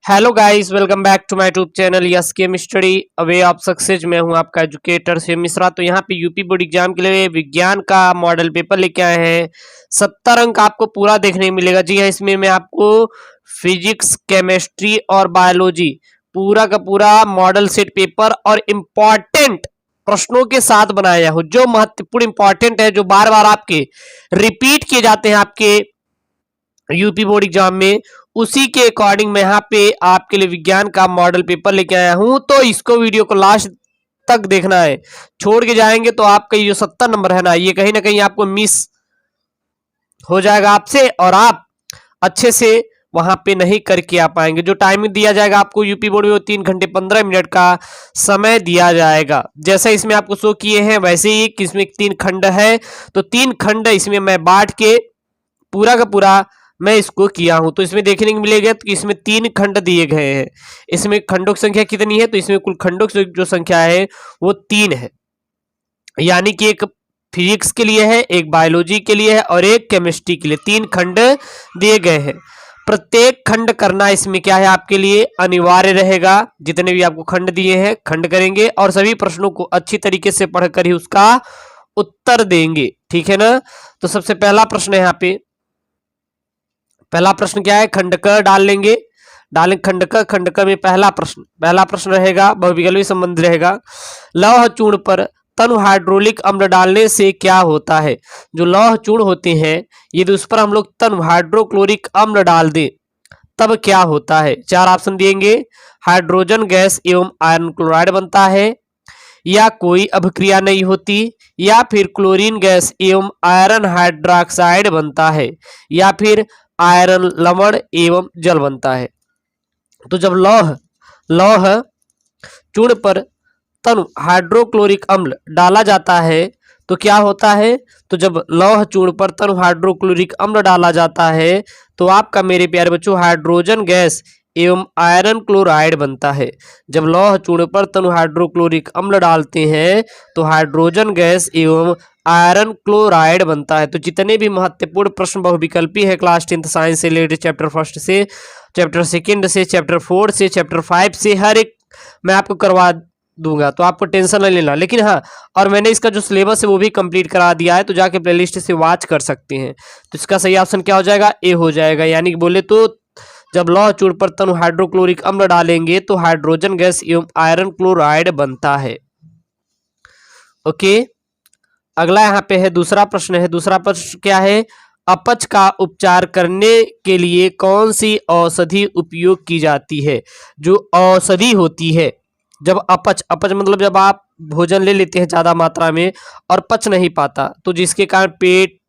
Hello guys, welcome back to my YouTube channel yes chem study away of success. मैं हूं आपका educator से मिश्रा। तो यहां पे यूपी बोर्ड एग्जाम के लिए विज्ञान का मॉडल पेपर लेके आए हैं। 70 अंक आपको पूरा देखने मिलेगा। जी हाँ, इसमें मैं आपको फिजिक्स, केमिस्ट्री और बायोलॉजी पूरा का पूरा मॉडल सेट पेपर और इम्पॉर्टेंट प्रश्नों के साथ बनाया हूं, जो महत्वपूर्ण इंपॉर्टेंट है, जो बार बार आपके रिपीट किए जाते हैं आपके यूपी बोर्ड एग्जाम में। उसी के अकॉर्डिंग मैं यहाँ पे आपके लिए विज्ञान का मॉडल पेपर लेके आया हूं। तो इसको वीडियो को लास्ट तक देखना है। छोड़ के जाएंगे तो आपका ये जो 70 नंबर है ना, ये कहीं ना कहीं आपको मिस हो जाएगा आपसे, और आप अच्छे से वहां पे नहीं करके आ पाएंगे। जो टाइमिंग दिया जाएगा आपको यूपी बोर्ड में, वो 3 घंटे 15 मिनट का समय दिया जाएगा। जैसे इसमें आपको शो किए हैं वैसे ही कि इसमें 3 खंड है, तो 3 खंड इसमें मैं बांट के पूरा का पूरा मैं इसको किया हूं। तो इसमें देखने को मिलेगा कि इसमें 3 खंड दिए गए हैं। इसमें खंडों की संख्या कितनी है, तो इसमें कुल खंडों की जो संख्या है वो 3 है। यानी कि एक फिजिक्स के लिए है, एक बायोलॉजी के लिए है और एक केमिस्ट्री के लिए। 3 खंड दिए गए हैं। प्रत्येक खंड करना इसमें क्या है आपके लिए अनिवार्य रहेगा। जितने भी आपको खंड दिए हैं खंड करेंगे और सभी प्रश्नों को अच्छी तरीके से पढ़कर ही उसका उत्तर देंगे। ठीक है ना। तो सबसे पहला प्रश्न है यहाँ पे, पहला प्रश्न क्या है, खंड क डाल लेंगे। खंड क में पहला प्रश्न रहेगा, बहुविकल्पी संबंध रहेगा। लौह चूर्ण पर तनु हाइड्रोलिक अम्ल डालने से क्या होता है। जो लौह चूर्ण होते हैं, यदि उस पर हम लोग तनु हाइड्रोक्लोरिक अम्ल डाल दें तब क्या होता है। 4 ऑप्शन दिएंगे। हाइड्रोजन गैस एवं आयरन क्लोराइड बनता है, या कोई अभिक्रिया नहीं होती, या फिर क्लोरीन गैस एवं आयरन हाइड्रोक्साइड बनता है, या फिर आयरन लवण एवं जल बनता है। तो जब लौह चूर्ण पर तनु हाइड्रोक्लोरिक अम्ल डाला जाता है तो क्या होता है। तो जब लौह चूर्ण पर तनु हाइड्रोक्लोरिक अम्ल डाला जाता है तो आपका मेरे प्यारे बच्चों हाइड्रोजन गैस एवं आयरन क्लोराइड बनता है। जब लौह चूर्ण पर तनु हाइड्रोक्लोरिक अम्ल डालते हैं तो हाइड्रोजन गैस एवं आयरन क्लोराइड बनता है। तो जितने भी महत्वपूर्ण प्रश्न बहुविकल्पी है क्लास 10th साइंस से रिलेटेड, चैप्टर 1 से, चैप्टर 2 से, चैप्टर 4 से, चैप्टर 5 से, हर एक मैं आपको करवा दूंगा, तो आपको टेंशन नहीं लेना। लेकिन हाँ, और मैंने इसका जो सिलेबस है वो भी कंप्लीट करा दिया है, तो जाके प्लेलिस्ट से वॉच कर सकते हैं। तो इसका सही ऑप्शन क्या हो जाएगा, ए हो जाएगा। यानी कि बोले तो जब लौह चूर्ण पर तनु हाइड्रोक्लोरिक अम्ल डालेंगे तो हाइड्रोजन गैस एवं आयरन क्लोराइड बनता है। ओके, अगला यहाँ पे है दूसरा प्रश्न है। दूसरा प्रश्न क्या है, अपच का उपचार करने के लिए कौन सी औषधि उपयोग की जाती है। जो औषधि होती है, जब अपच मतलब जब आप भोजन ले लेते हैं ज्यादा मात्रा में और पच नहीं पाता, तो जिसके कारण पेट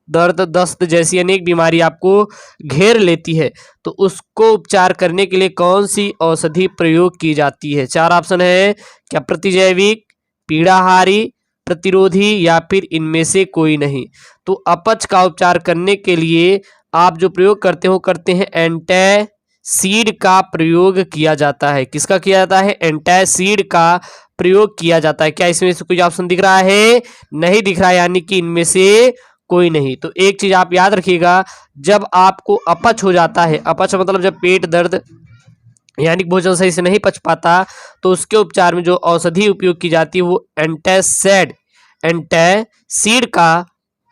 दर्द, दस्त जैसी अनेक बीमारी आपको घेर लेती है, तो उसको उपचार करने के लिए कौन सी औषधि प्रयोग की जाती है। 4 ऑप्शन है। क्या प्रतिजैविक, पीड़ाहारी, प्रतिरोधी, या फिर इनमें से कोई नहीं। तो अपच का उपचार करने के लिए आप जो प्रयोग करते हैं एंटासिड का प्रयोग किया जाता है। किसका किया जाता है, एंटासिड का प्रयोग किया जाता है। क्या इसमें से कोई ऑप्शन दिख रहा है, नहीं दिख रहा है, यानी कि इनमें से कोई नहीं। तो एक चीज आप याद रखिएगा, जब आपको अपच हो जाता है, अपच मतलब जब पेट दर्द यानी भोजन सही से नहीं पच पाता, तो उसके उपचार में जो औषधि उपयोग की जाती है वो एंटासिड का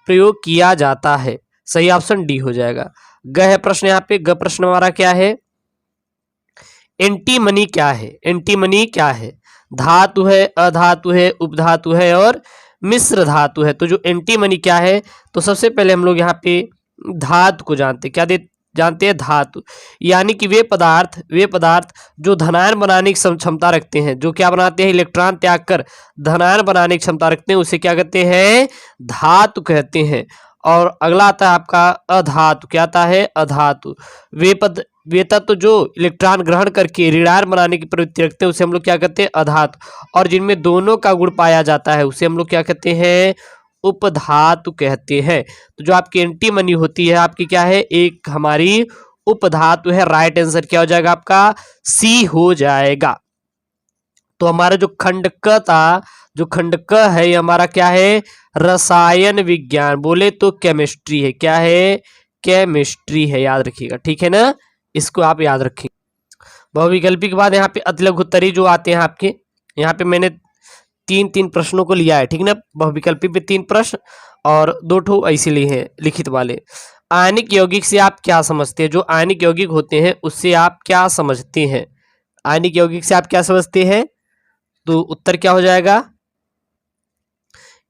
प्रयोग किया जाता है। सही ऑप्शन डी हो जाएगा। ग है प्रश्न। यहाँ पे ग प्रश्न हमारा क्या है, एंटीमनी क्या है। एंटीमनी क्या है, धातु है, अधातु है, उपधातु है और मिश्र धातु है। तो जो एंटीमनी क्या है, तो सबसे पहले हम लोग यहाँ पे धातु को जानते क्या जानते हैं, धातु। यानी कि वे पदार्थ जो धनायन बनाने की क्षमता रखते हैं, जो क्या बनाते हैं, इलेक्ट्रॉन त्याग कर धनायन बनाने की क्षमता रखते हैं, उसे क्या कहते हैं, धातु कहते हैं। और अगला आता है आपका अधातु। क्या आता है, अधातु। वे तत्व जो इलेक्ट्रॉन ग्रहण करके ऋणायन बनाने की प्रवृत्ति रखते हैं, उसे हम लोग क्या कहते हैं, अधातु। और जिनमें दोनों का गुण पाया जाता है उसे हम लोग क्या कहते हैं, उपधातु कहते हैं। तो जो आपकी एंटीमनी होती है आपकी क्या है, एक हमारी उपधातु है। राइट आंसर क्या हो जाएगा आपका, सी हो जाएगा। तो हमारा जो खंड क था, जो खंड क है, ये हमारा क्या है, रसायन विज्ञान, बोले तो केमिस्ट्री है। क्या है, केमिस्ट्री है, याद रखिएगा। ठीक है ना, इसको आप याद रखिए। बहुविकल्पी के बाद यहाँ पे अतिलघुत्तरी जो आते हैं आपके, यहाँ पे मैंने 3-3 प्रश्नों को लिया है, ठीक ना। बहुविकल्पी पे 3 प्रश्न और 2 ठो ऐसे लिए हैं लिखित वाले। आयनिक यौगिक से आप क्या समझते हैं? जो आयनिक यौगिक होते हैं उससे आप क्या समझते हैं? आयनिक यौगिक से आप क्या समझते हैं? तो उत्तर क्या हो जाएगा?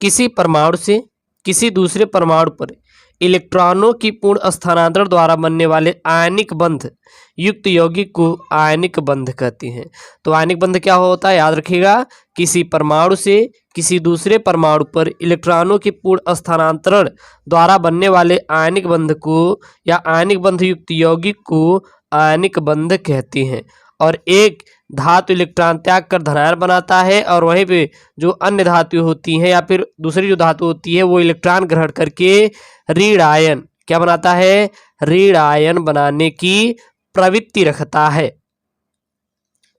किसी परमाणु से किसी दूसरे परमाणु पर इलेक्ट्रॉनों की पूर्ण स्थानांतरण द्वारा बनने वाले आयनिक बंध युक्त यौगिक को आयनिक बंध कहते हैं। तो आयनिक बंध क्या होता है, याद रखिएगा, किसी परमाणु से किसी दूसरे परमाणु पर इलेक्ट्रॉनों के पूर्ण स्थानांतरण द्वारा बनने वाले आयनिक बंध को या आयनिक बंध युक्त यौगिक को आयनिक बंध कहते हैं। और एक धातु इलेक्ट्रॉन त्याग कर धनायन बनाता है और वहीं पे जो अन्य धातु होती हैं या फिर दूसरी जो धातु होती है वो इलेक्ट्रॉन ग्रहण करके ऋण आयन क्या बनाता है, ऋण आयन बनाने की प्रवृत्ति रखता है।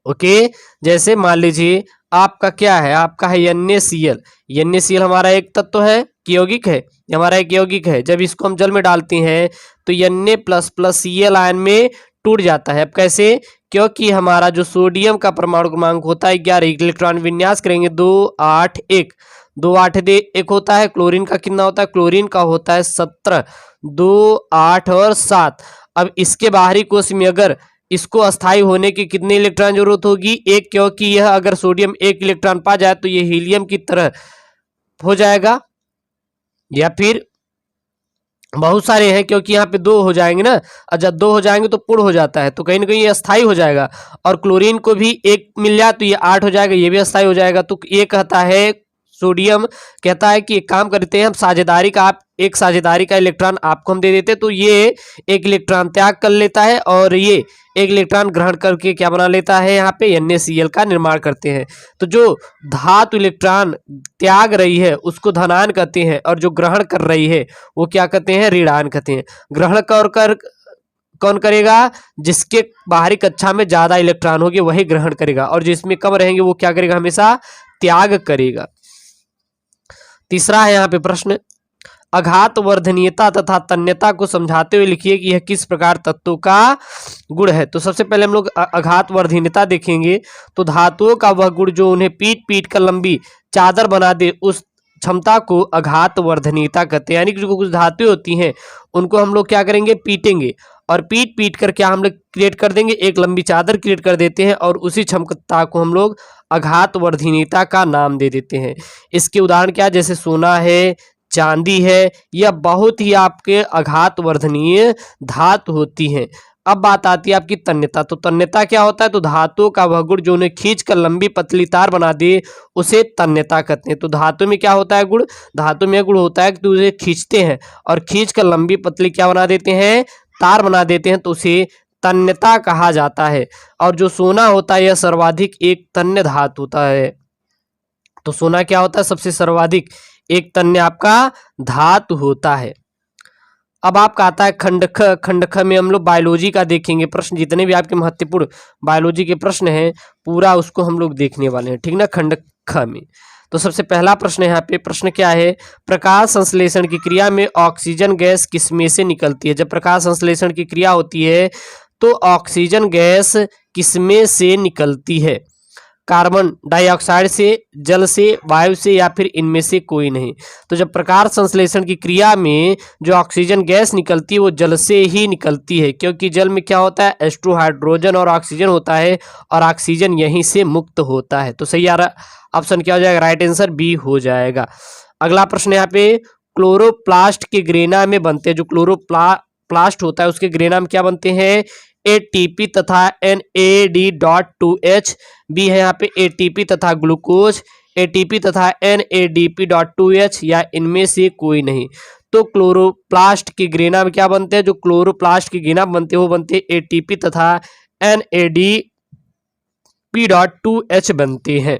ओके, जैसे मान लीजिए आपका क्या है, आपका है NaCl। NaCl हमारा एक तत्व है कि यौगिक है, हमारा एक यौगिक है। जब इसको हम जल में डालते हैं तो Na++Cl आयन में टूट जाता है। अब कैसे? क्योंकि हमारा जो सोडियम का परमाणु क्रमांक होता है 11, इलेक्ट्रॉन विन्यास करेंगे 2 8 1, 2 8 1 होता है। क्लोरीन का कितना होता है? क्लोरीन का होता है 17, 2 8 और 7। अब इसके बाहरी कोश में अगर इसको अस्थायी होने की कितने इलेक्ट्रॉन जरूरत होगी? 1, क्योंकि यह अगर सोडियम 1 इलेक्ट्रॉन पा जाए तो ये हीलियम की तरह हो जाएगा, या फिर बहुत सारे हैं क्योंकि यहाँ पे 2 हो जाएंगे ना, और जब 2 हो जाएंगे तो पूर्ण हो जाता है, तो कहीं ना कहीं ये अस्थायी हो जाएगा। और क्लोरीन को भी 1 मिल जाए तो ये 8 हो जाएगा, ये भी अस्थायी हो जाएगा। तो ये कहता है, सोडियम कहता है कि एक काम करते हैं हम साझेदारी का, आप एक साझेदारी का इलेक्ट्रॉन आपको हम दे देते हैं, तो ये एक इलेक्ट्रॉन त्याग कर लेता है और ये एक इलेक्ट्रॉन ग्रहण करके क्या बना लेता है, यहाँ पे NaCl का निर्माण करते हैं। तो जो धातु इलेक्ट्रॉन त्याग रही है उसको धनायन कहते हैं और जो ग्रहण कर रही है वो क्या कहते हैं, ऋणायन कहते हैं। ग्रहण कर कौन करेगा? जिसके बाहरी कक्षा में ज्यादा इलेक्ट्रॉन होंगे वही ग्रहण करेगा, और जिसमें कम रहेंगे वो क्या करेगा, हमेशा त्याग करेगा। तीसरा है यहाँ पे प्रश्न, आघात वर्धनीयता तथा तन्यता को समझाते हुए लिखिए कि यह किस प्रकार तत्वों का गुण है। तो सबसे पहले हम लोग आघात वर्धनीयता देखेंगे। तो धातुओं का वह गुण जो उन्हें पीट पीट कर लंबी चादर बना दे, उस क्षमता को आघात वर्धनीयता कहते हैं। यानी कि जो कुछ धातुएं होती हैं उनको हम लोग क्या करेंगे, पीटेंगे, और पीट पीट कर क्या हम लोग क्रिएट कर देंगे, एक लंबी चादर क्रिएट कर देते हैं, और उसी क्षमता को हम लोग आघात वर्धनीयता का नाम दे देते हैं। इसके उदाहरण क्या, जैसे सोना है, चांदी है, यह बहुत ही आपके आघात वर्धनीय धातु होती हैं। अब बात आती है आपकी तन्यता। तो तन्यता क्या होता है? तो धातुओं का वह गुण जो उन्हें खींचकर लंबी पतली तार बना दे उसे तन्यता कहते हैं। तो धातु में क्या होता है गुण? धातु में गुण होता है कि उसे खींचते हैं और खींचकर लंबी पतली क्या बना देते हैं, तार बना देते हैं, तो उसे तन्यता कहा जाता है। और जो सोना होता है यह सर्वाधिक एक तन्य धातु होता है। तो सोना क्या होता है? सबसे सर्वाधिक एक तन्य आपका धातु होता है। अब आपका आता है खंडक। खंडक में हम लोग बायोलॉजी का देखेंगे प्रश्न, जितने भी आपके महत्वपूर्ण बायोलॉजी के प्रश्न हैं पूरा उसको हम लोग देखने वाले हैं, ठीक ना। खंडक में तो सबसे पहला प्रश्न है यहाँ पे, प्रश्न क्या है, प्रकाश संश्लेषण की क्रिया में ऑक्सीजन गैस किसमें से निकलती है? जब प्रकाश संश्लेषण की क्रिया होती है तो ऑक्सीजन गैस किसमें से निकलती है? कार्बन डाइऑक्साइड से, जल से, वायु से, या फिर इनमें से कोई नहीं। तो जब प्रकाश संश्लेषण की क्रिया में जो ऑक्सीजन गैस निकलती है वो जल से ही निकलती है, क्योंकि जल में क्या होता है, H2 हाइड्रोजन और ऑक्सीजन होता है, और ऑक्सीजन यहीं से मुक्त होता है। तो सही ऑप्शन क्या हो जाएगा, राइट आंसर बी हो जाएगा। अगला प्रश्न यहाँ पे, क्लोरोप्लास्ट के ग्रेना में बनते हैं, जो क्लोरोप्लास्ट होता है उसके ग्रेना में क्या बनते हैं, ATP तथा NAD.2H। बी है यहाँ पे ATP तथा ग्लूकोज, ATP तथा NADP.2H, या इनमें से कोई नहीं। तो क्लोरोप्लास्ट की ग्रेना में क्या बनते हैं, जो क्लोरोप्लास्ट की ग्रेना बनते हैं वो बनते हैं ATP तथा NADP.2H बनते हैं।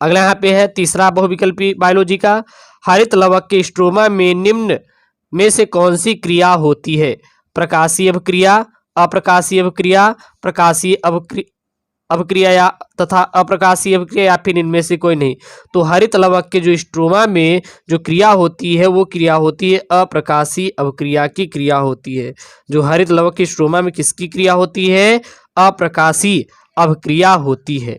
अगला यहाँ पे है तीसरा बहुविकल्पी बायोलॉजी का, हरित लवक के स्ट्रोमा में निम्न में से कौन सी क्रिया होती है? प्रकाशीय अभिक्रिया, अप्रकाशीय अभिक्रिया, प्रकाशीय अभिक्रिया या तथा अप्रकाशीय अभिक्रिया, या फिर इनमें से कोई नहीं। तो हरित लवक के जो स्ट्रोमा में जो क्रिया होती है वो क्रिया होती है अप्रकाशीय अभिक्रिया की क्रिया होती है। जो हरित लवक के स्ट्रोमा में किसकी क्रिया होती है? अप्रकाशीय अभिक्रिया होती है।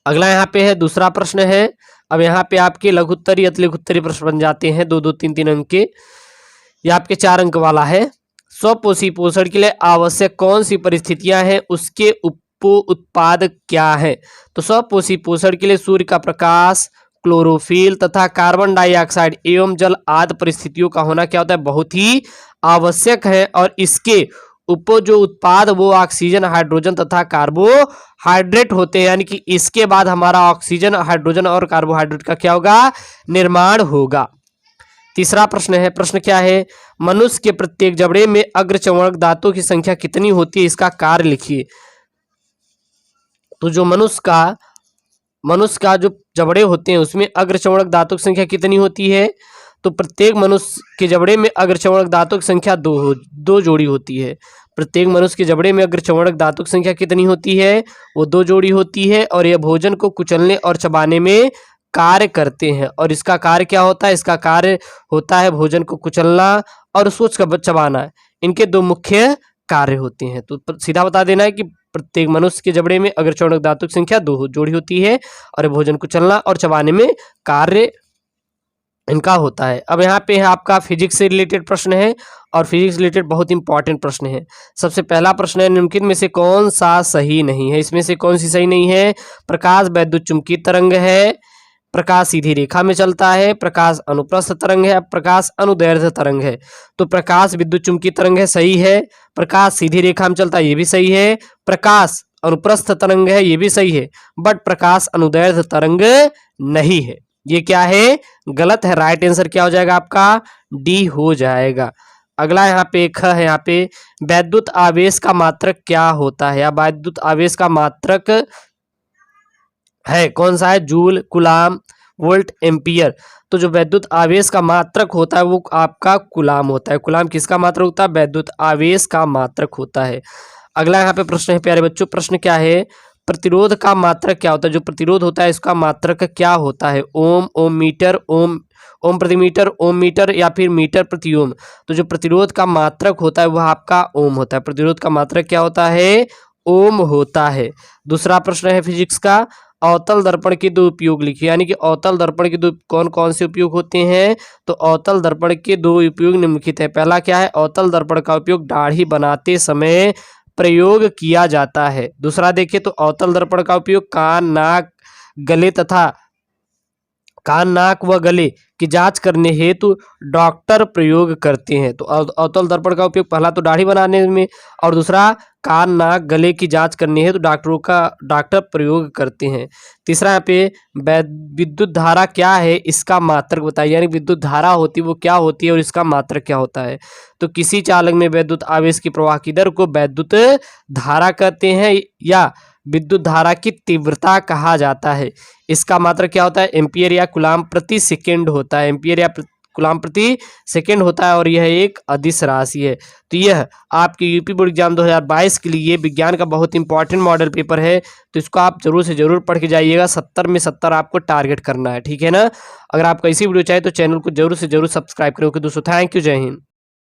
अगला यहाँ पे है दूसरा प्रश्न है। अब यहाँ पे आपके लघुत्तरी अति लघुत्तरी प्रश्न बन जाते हैं, 2 2 3 3 अंक के। ये आपके 4 अंक वाला है। स्वपोषी पोषण के लिए आवश्यक कौन सी परिस्थितियां हैं, उसके उप उत्पाद क्या है? तो स्वपोषी पोषण के लिए सूर्य का प्रकाश, क्लोरोफिल तथा कार्बन डाइऑक्साइड एवं जल आदि परिस्थितियों का होना क्या होता है? बहुत ही आवश्यक है। और इसके उप जो उत्पाद वो ऑक्सीजन, हाइड्रोजन तथा कार्बोहाइड्रेट होते हैं, यानी कि इसके बाद हमारा ऑक्सीजन, हाइड्रोजन और कार्बोहाइड्रेट का क्या होगा? निर्माण होगा। तीसरा प्रश्न है। प्रश्न क्या है? मनुष्य के प्रत्येक जबड़े में अग्रचर्वणक दांतों की संख्या कितनी होती है, इसका कार्य लिखिए। तो जो मनुष्य का जो जबड़े होते हैं उसमें अग्रचर्वणक दांतों की संख्या कितनी होती है? तो प्रत्येक मनुष्य के जबड़े में अग्रचर्वणक दांतों की संख्या 2 जोड़ी होती है। प्रत्येक मनुष्य के जबड़े में अग्रचर्वणक दांतों की संख्या कितनी होती है? वो 2 जोड़ी होती है। और यह भोजन को कुचलने और चबाने में कार्य करते हैं। और इसका कार्य क्या होता है? इसका कार्य होता है भोजन को कुचलना और उसको चबाना। इनके 2 मुख्य कार्य होते हैं। तो सीधा बता देना है कि प्रत्येक मनुष्य के जबड़े में अग्रचर्वणक दांतों की संख्या 2 जोड़ी होती है और भोजन कुचलना और चबाने में कार्य इनका होता है। अब यहाँ पे है आपका फिजिक्स से रिलेटेड प्रश्न है और फिजिक्स रिलेटेड बहुत इंपॉर्टेंट प्रश्न है। सबसे पहला प्रश्न है, निम्नलिखित में से कौन सा सही नहीं है? इसमें से कौन सी सही नहीं है? प्रकाश वैद्युत चुंबकीय तरंग है, प्रकाश सीधी रेखा में चलता है, प्रकाश अनुप्रस्थ तरंग है, प्रकाश अनुदैर्ध्य तरंग है। तो प्रकाश विद्युत चुंबकीय तरंग है, सही है। प्रकाश सीधी रेखा में चलता है, ये भी सही है। प्रकाश अनुप्रस्थ तरंग है, ये भी सही है। बट प्रकाश अनुदैर्ध्य तरंग नहीं है। ये क्या है? गलत है। राइट आंसर क्या हो जाएगा आपका? डी हो जाएगा। अगला यहाँ पे एक है, यहाँ पे वैद्युत आवेश का मात्रक क्या होता है? या वैद्युत आवेश का मात्रक है कौन सा है? Joule, coulomb, volt, ampere. तो जो वैद्युत आवेश का मात्रक होता है वो आपका कूलाम होता है। कूलाम किसका मात्रक होता है? वैद्युत आवेश का मात्रक होता है। अगला यहाँ पे प्रश्न है प्यारे बच्चों। प्रश्न क्या है? प्रतिरोध का मात्रक क्या होता है? जो प्रतिरोध होता है इसका मात्रक क्या होता है? ओम, ओम मीटर, ओम प्रति मीटर, ओम मीटर या फिर मीटर प्रति ओम। तो जो प्रतिरोध का मात्रक होता है वह आपका ओम होता है। प्रतिरोध का मात्रक क्या होता है? ओम होता है। दूसरा प्रश्न है फिजिक्स का, अवतल दर्पण के 2 उपयोग लिखिए। यानी कि अवतल दर्पण के 2 कौन कौन से उपयोग होते हैं? तो अवतल दर्पण के 2 उपयोग निम्नलिखित है। पहला क्या है? अवतल दर्पण का उपयोग दाढ़ी बनाते समय प्रयोग किया जाता है। दूसरा देखिए तो अवतल दर्पण का उपयोग कान, नाक व गले की जांच करने हेतु डॉक्टर प्रयोग करते हैं। तो अवतल दर्पण का उपयोग पहला तो दाढ़ी बनाने में और दूसरा कान, नाक, गले की जांच करने हेतु डॉक्टर प्रयोग करते हैं। तीसरा यहाँ पे विद्युत धारा क्या है, इसका मात्रक बताइए। यानी विद्युत धारा होती है वो क्या होती है और इसका मात्रक क्या होता है? तो किसी चालक में वैद्युत आवेश की प्रवाह की दर को वैद्युत धारा कहते हैं या विद्युत धारा की तीव्रता कहा जाता है। इसका मात्रक क्या होता है? एम्पियर या कूलाम प्रति सेकेंड होता है। एम्पियर या कूलाम प्रति सेकेंड होता है और यह एक अदिश राशि है। तो यह आपके यूपी बोर्ड एग्जाम 2022 के लिए विज्ञान का बहुत इंपॉर्टेंट मॉडल पेपर है। तो इसको आप जरूर से जरूर पढ़ के जाइएगा। 70 में 70 आपको टारगेट करना है, ठीक है ना। अगर आपको ऐसी वीडियो चाहिए तो चैनल को जरूर से जरूर सब्सक्राइब करें। ओके दोस्तों, थैंक यू, जय हिंद।